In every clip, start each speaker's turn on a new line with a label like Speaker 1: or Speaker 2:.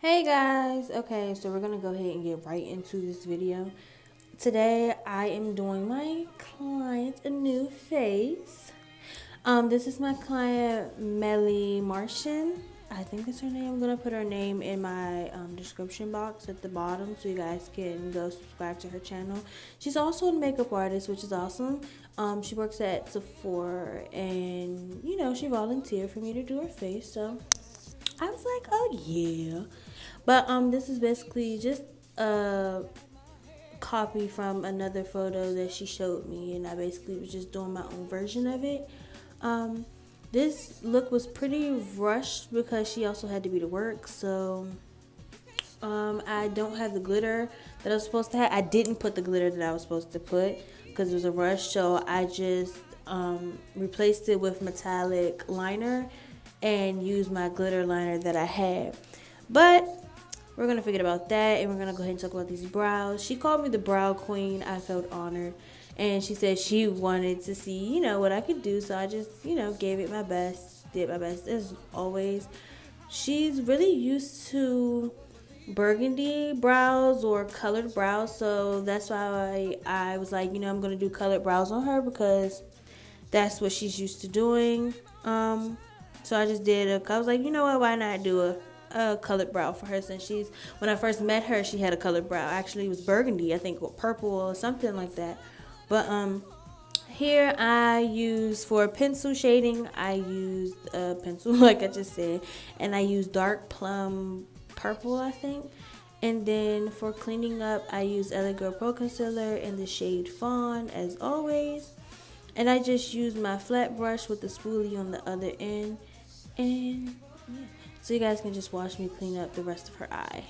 Speaker 1: Hey guys, okay, so we're gonna go ahead and get right into this video. Today I am doing my client a new face. This is my client Melly Martian. I think that's her name. I'm gonna put her name in my description box at the bottom so you guys can go subscribe to her channel. She's also a makeup artist, which is awesome. She works at Sephora, and she volunteered for me to do her face, so I was like, oh yeah. But this is basically just a copy from another photo that she showed me, and I basically was just doing my own version of it. Um, this look was pretty rushed because she also had to be to work, so I don't have the glitter that I was supposed to have. I didn't put the glitter that I was supposed to put because it was a rush, so I just replaced it with metallic liner and used my glitter liner that I had. But we're going to forget about that, and we're going to go ahead and talk about these brows. She called me the brow queen. I felt honored. And she said she wanted to see, what I could do. So I just, gave it my best, did my best as always. She's really used to burgundy brows or colored brows. So that's why I was like, I'm going to do colored brows on her because that's what she's used to doing. So I just did I was like, what, why not do a colored brow for her, since when I first met her, she had a colored brow. Actually, it was burgundy, I think, or purple or something like that. But here I use, for pencil shading, I used a pencil like I just said, and I used dark plum purple, I think. And then for cleaning up, I use LA Girl Pro Concealer in the shade Fawn, as always. And I just use my flat brush with the spoolie on the other end. And yeah, so you guys can just watch me clean up the rest of her eye.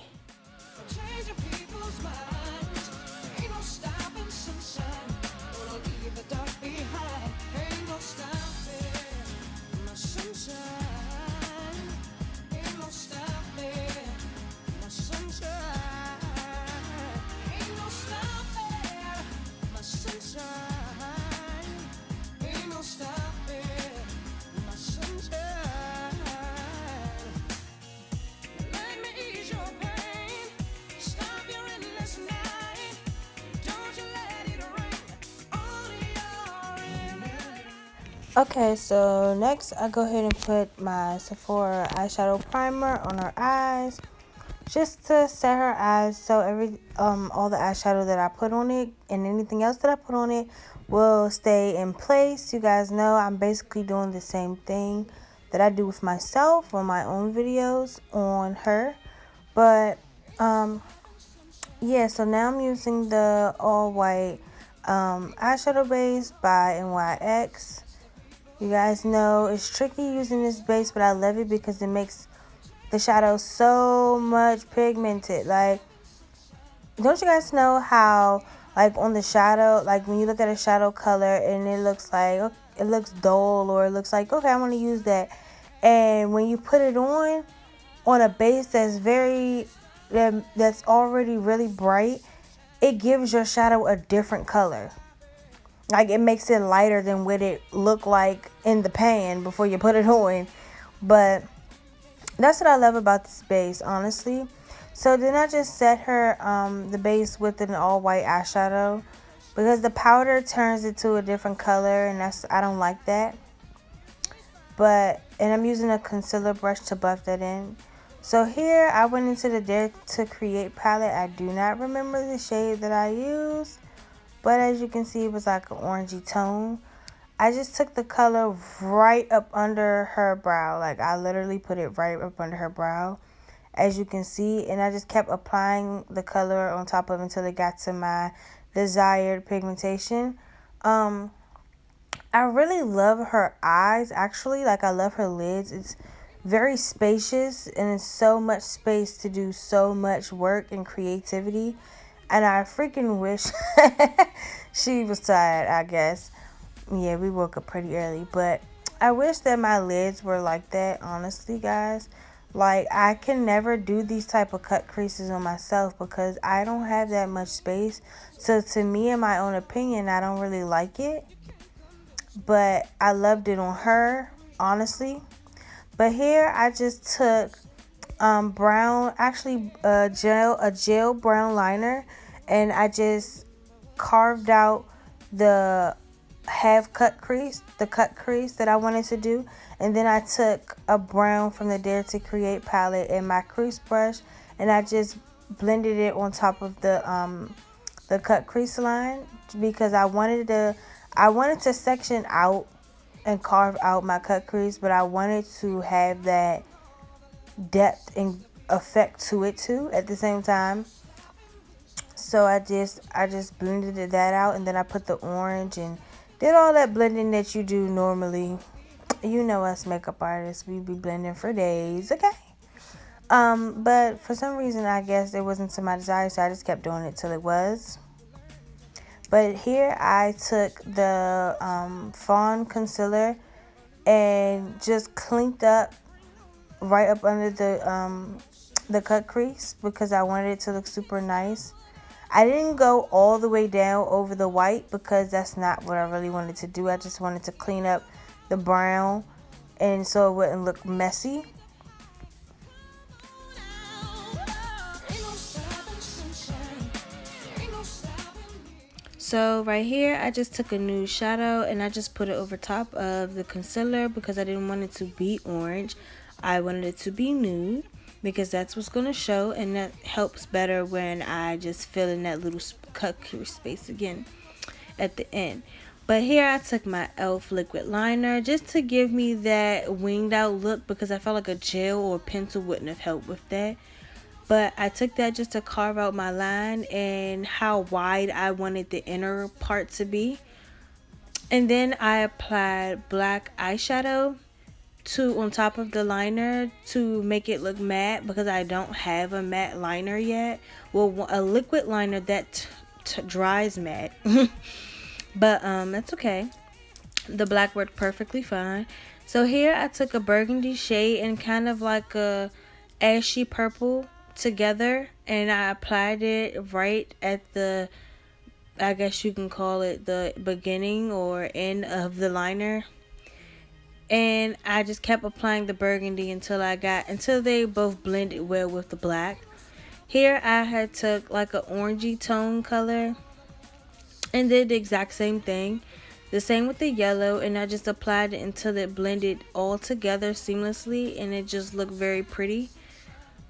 Speaker 1: Okay, so next I go ahead and put my Sephora eyeshadow primer on her eyes, just to set her eyes so all the eyeshadow that I put on it and anything else that I put on it will stay in place. You guys know I'm basically doing the same thing that I do with myself on my own videos on her. But yeah, so now I'm using the all white eyeshadow base by NYX. You guys know it's tricky using this base, but I love it because it makes the shadow so much pigmented. Like, don't you guys know how, like, on the shadow, like when you look at a shadow color and it looks like, it looks dull, or it looks like, okay, I want to use that. And when you put it on a base that's already really bright, it gives your shadow a different color. Like, it makes it lighter than what it looked like in the pan before you put it on. But that's what I love about this base, honestly. So then I just set her the base with an all white eyeshadow, because the powder turns it to a different color, and I don't like that. And I'm using a concealer brush to buff that in. So here I went into the Dare to Create palette. I do not remember the shade that I used, but as you can see, it was like an orangey tone. I just took the color right up under her brow. Like, I literally put it right up under her brow, as you can see. And I just kept applying the color on top of it until it got to my desired pigmentation. I really love her eyes, actually. Like, I love her lids. It's very spacious, and it's so much space to do so much work and creativity. And I freaking wish she was tired, I guess. Yeah, we woke up pretty early. But I wish that my lids were like that, honestly, guys. Like, I can never do these type of cut creases on myself because I don't have that much space. So to me, in my own opinion, I don't really like it. But I loved it on her, honestly. But here I just took brown, actually a gel brown liner, and I just carved out the cut crease that I wanted to do, and then I took a brown from the Dare to Create palette and my crease brush, and I just blended it on top of the cut crease line, because I wanted to section out and carve out my cut crease, but I wanted to have that depth and effect to it too at the same time. So I just blended that out, and then I put the orange and did all that blending that you do normally. You know us makeup artists, we be blending for days, okay? But for some reason, I guess it wasn't to my desire, so I just kept doing it till it was. But here I took the Fawn concealer and just cleaned up right up under the cut crease, because I wanted it to look super nice. I didn't go all the way down over the white, because that's not what I really wanted to do. I just wanted to clean up the brown, and so it wouldn't look messy. So right here, I just took a nude shadow and I just put it over top of the concealer, because I didn't want it to be orange. I wanted it to be nude, because that's what's going to show, and that helps better when I just fill in that little cut crease space again at the end. But here I took my e.l.f. liquid liner just to give me that winged out look, because I felt like a gel or pencil wouldn't have helped with that. But I took that just to carve out my line and how wide I wanted the inner part to be. And then I applied black eyeshadow on top of the liner to make it look matte, because I don't have a matte liner yet. Well, a liquid liner that dries matte. But that's okay. The black worked perfectly fine. So here I took a burgundy shade and kind of like a ashy purple together, and I applied it right at the, I guess you can call it the beginning or end of the liner. And I just kept applying the burgundy until they both blended well with the black. Here I had took like an orangey tone color and did the exact same thing. The same with the yellow, and I just applied it until it blended all together seamlessly, and it just looked very pretty.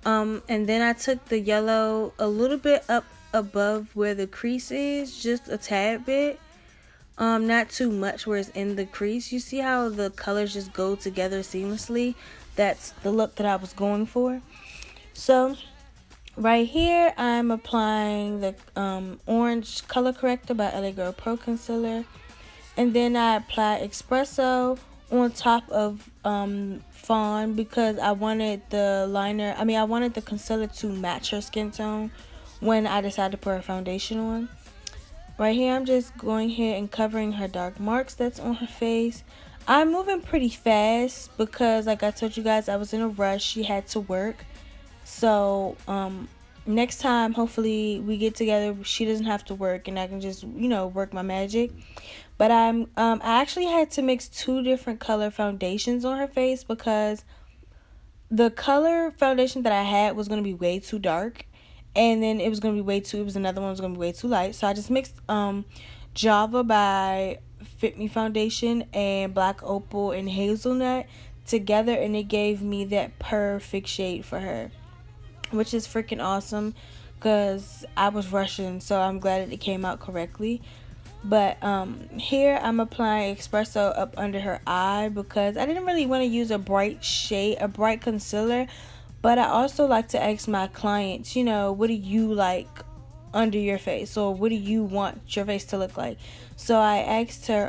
Speaker 1: And then I took the yellow a little bit up above where the crease is, just a tad bit. Not too much where it's in the crease. You see how the colors just go together seamlessly? That's the look that I was going for. So right here I'm applying the orange color corrector by LA Girl Pro Concealer, and then I apply espresso on top of fawn, because I wanted I wanted the concealer to match her skin tone when I decided to put her foundation on. Right here I'm just going ahead and covering her dark marks that's on her face. I'm moving pretty fast because, like I told you guys, I was in a rush. She had to work. So next time hopefully we get together, she doesn't have to work and I can just, work my magic. But I actually had to mix two different color foundations on her face, because the color foundation that I had was going to be way too dark, and then it was another one was going to be way too light. So I just mixed Java by Fit Me foundation and Black Opal and Hazelnut together, and it gave me that perfect shade for her, which is freaking awesome, because I was rushing, so I'm glad that it came out correctly. But here I'm applying espresso up under her eye, because I didn't really want to use a bright concealer, but I also like to ask my clients, what do you like under your face, or what do you want your face to look like? So I asked her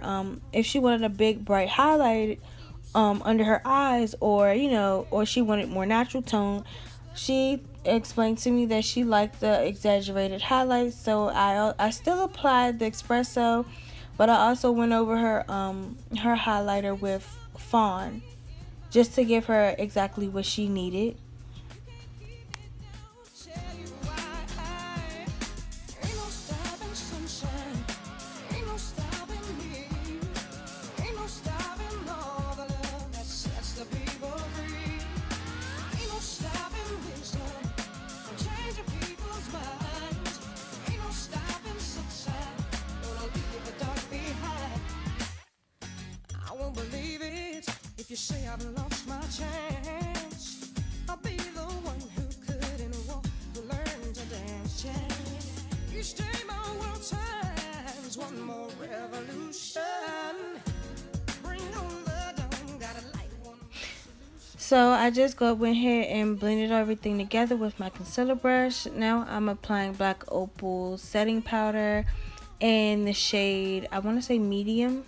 Speaker 1: if she wanted a big bright highlight under her eyes, or she wanted more natural tone. She explained to me that she liked the exaggerated highlights, so I still applied the espresso, but I also went over her highlighter with fawn, just to give her exactly what she needed. So I just went ahead and blended everything together with my concealer brush. Now I'm applying Black Opal setting powder in the shade, I want to say medium.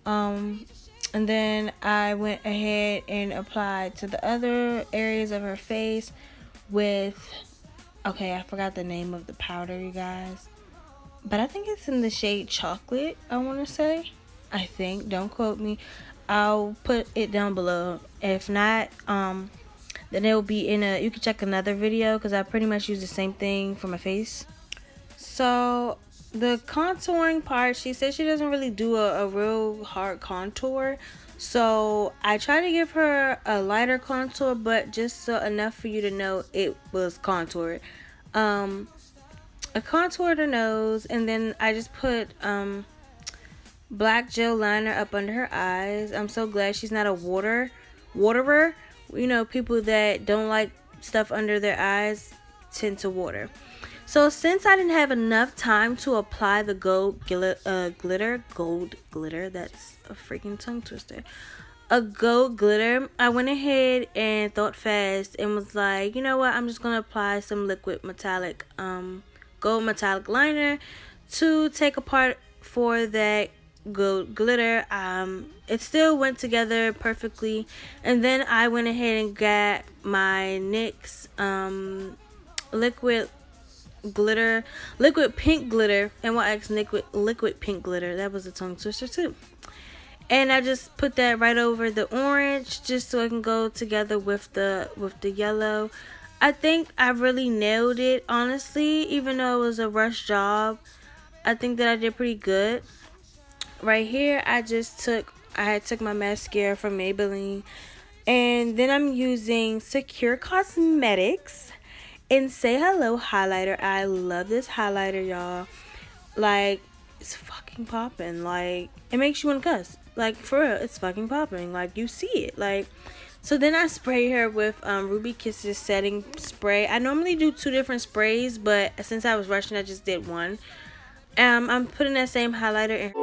Speaker 1: And then I went ahead and applied to the other areas of her face with, okay, I forgot the name of the powder, you guys, but I think it's in the shade chocolate, I want to say. I think, don't quote me. I'll put it down below. If not, then it will be in a, you can check another video because I pretty much use the same thing for my face. So the contouring part, she said she doesn't really do a real hard contour, so I try to give her a lighter contour, but just so enough for you to know it was contoured. I contoured her nose, and then I just put black gel liner up under her eyes. I'm so glad she's not a waterer. You know, people that don't like stuff under their eyes tend to water. So since I didn't have enough time to apply the gold glitter, that's a freaking tongue twister, a gold glitter, I went ahead and thought fast and was like, you know what, I'm just gonna apply some liquid metallic gold metallic liner to take apart for that gold glitter. It still went together perfectly, and then I went ahead and got my NYX liquid pink glitter, NYX liquid pink glitter. That was a tongue twister too. And I just put that right over the orange just so it can go together with the yellow. I think I really nailed it, honestly, even though it was a rush job. I think that I did pretty good. Right here, I took my mascara from Maybelline, and then I'm using Secure Cosmetics and Say Hello highlighter. I love this highlighter, y'all. Like, it's fucking popping. Like, it makes you want to cuss. Like, for real, it's fucking popping. Like, you see it. Like, so then I spray her with Ruby Kisses setting spray. I normally do 2 different sprays, but since I was rushing, I just did one. I'm putting that same highlighter in her.